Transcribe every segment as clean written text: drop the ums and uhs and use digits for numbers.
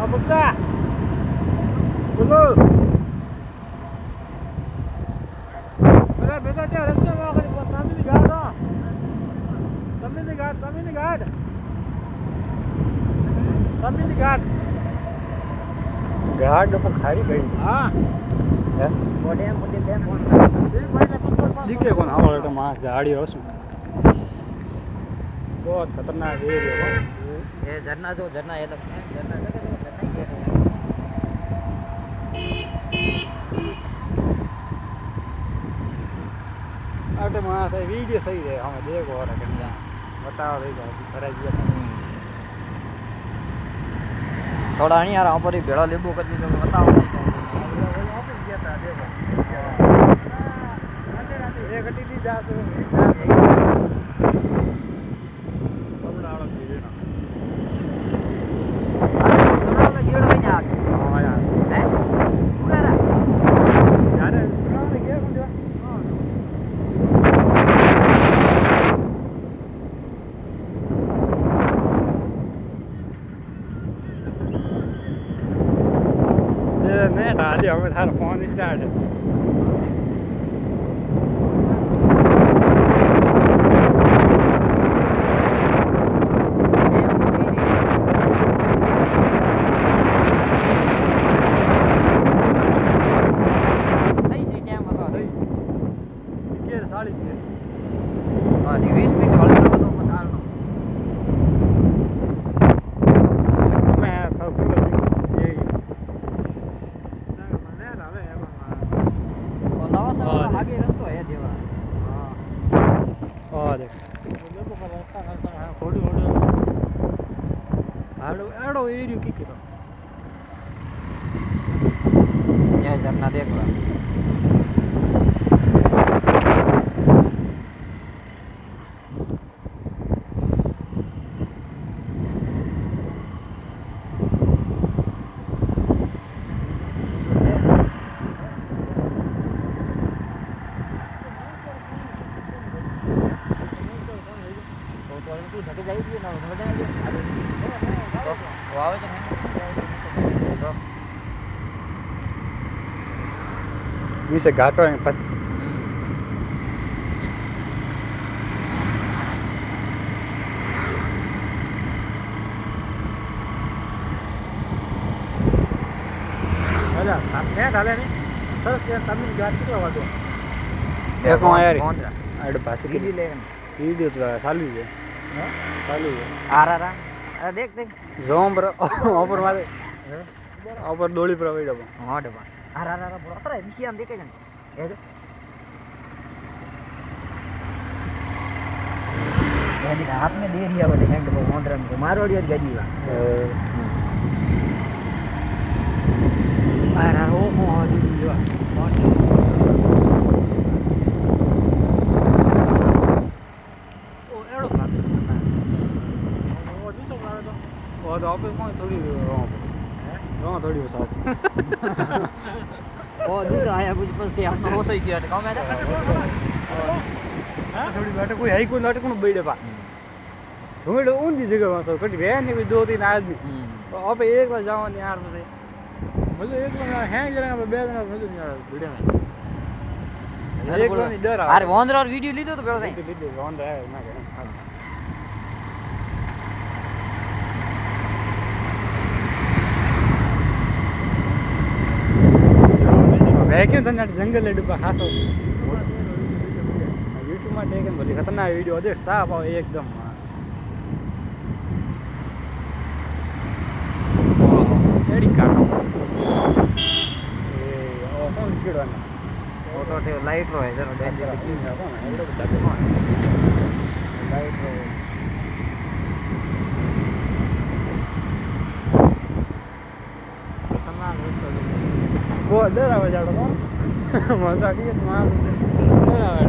Buksa. Betul. Betul dia rasa mau kali buat kami ni gada. Kami ni gada. Kami ni gada. ગાડ તો ખારી ગઈ હા હે મોઢે બેન ફોન દીકે કોણ આવડે તો માસ જાડી હશું बहुत खतरनाक एरिया है ये झरना जो झरना है तो झरना जगह जगह झरना ही है अटे मास है वीडियो सही है हम देखो और कन्या बताओ देखो करे दिया थोड़ा नहीं यार वहाँ पर ही भेड़ा लेबू कर दी तो बताओ एक टीटी जा तो मैं डाल दिया मैं थारा फोन स्टार्ट है आगे रस्तो है देवा और देख देखो पर रास्ता करता है थोड़ी आड़ो आड़ो एरियो की करो ये झरना देख रहा धके जाएगी ना धके जाएगी तो वो आवे है तो ये से घाटो है फस आजा आपने डाले नहीं सर से तमिल गाट कितना हुआ तो एक वहां यार कौन अरे पास की ले वीडियो तो चालू है हां चालू है अरे देख जोम पर ऊपर मारे ऊपर डोली पर बैठो हां डबा अरे बड़ा अरे मिशी हम देखे जन ये गाड़ी हाथ में दे रिया बोले हैंग को मोंद्रम को मारोड़ियो गाड़ी वा अरे ओ मोदी वा और तो ऑफिस में थोड़ी रों थोड़ी वसा ओ दूसरा आया कुछ बस ते अपना हो सही किया काम है हां थोड़ी बैठे कोई है कोई नाटक में बैठे पा थोड़ी ऊंची जगह में तो कटी है नहीं कोई दो तीन आदमी तो अब एक बार जाओ नहीं यार मुझे एक बार हैंग जरा में बे जना मुझे वीडियो में एक बार नहीं डर अरे वोंदर और वीडियो ली दो तो बेड़ो सही वीडियो वोंदर है ना के वैक्यूम था जंगल डब्बा खास यूट्यूब में देखें बोली खतरनाक वीडियो देख साफ आओ एकदम एडी काटो ए ओ कौन कीड़ो ना वो तो ते लाइट रो है जरा देख देखी है कौन एडो बता दे लाइट रो खतरनाक वो डर आवे जाड़ो कौन मजा की मार डर आवे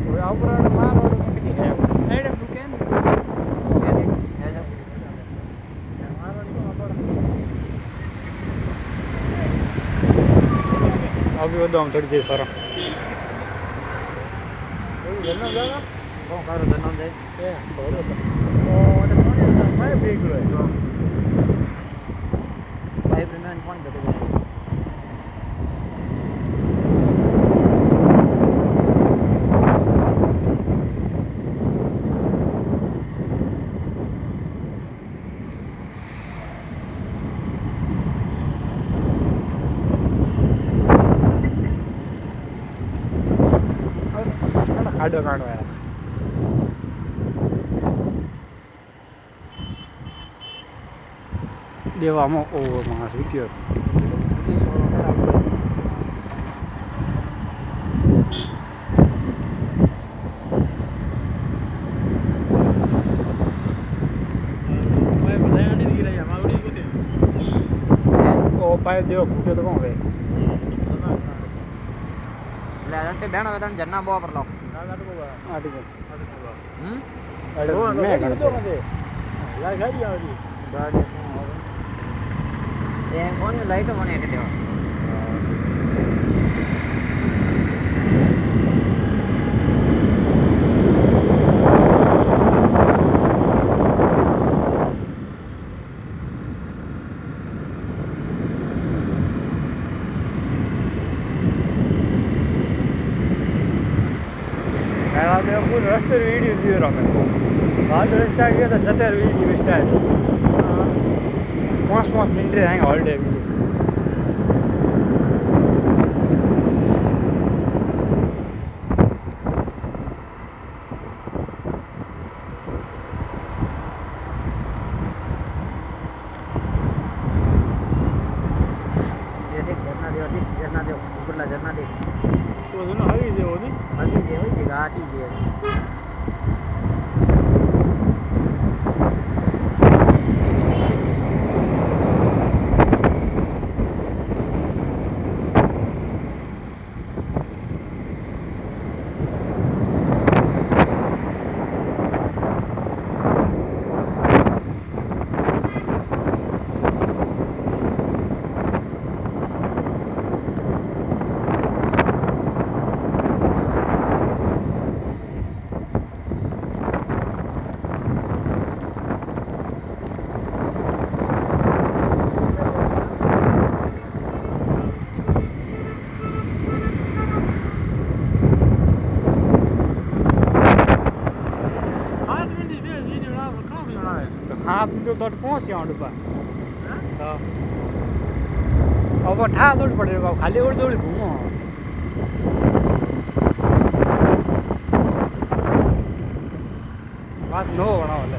वो ऊपर मार और की है एडम दुकान ये देख ये जा मार और को ऊपर अभी वो दम थोड़ी देर सर वो जन्म जागा कौन करो जन्म जाए ए बोलो ओ मैं देख लो તો પાઇપ મેન પાણી જતું જાય खाडो काढवा यार દેવામાં ઓવર માણસ વિચાર ઓ પાય દેવો ફૂટે તો કોણ રે એટલે રંતે બેણો વેતન જન્ના બો પર લો આટી ગયો હમ મેં ગણતો લા ગાડી આવતી ગાડી એ કોની લાઈટ મને એટલે દેવા पूरे रस्ते वीडियो दिए रहा आज रस्ता गया था जतर वीडियो स्टाइल 5 मिनट रहेंगे हॉलीडे वीडियो ये देख झरना देव ऊपरला झरना देख तो दोनों हवी दे होनी हल्दी जे હોય છે ઘાટી જે हाथ में तो दौड़ पहुंच गया डब्बा तो अब ठा दौड़ पड़े खाली और दौड़ घूमो बात नो बना वाला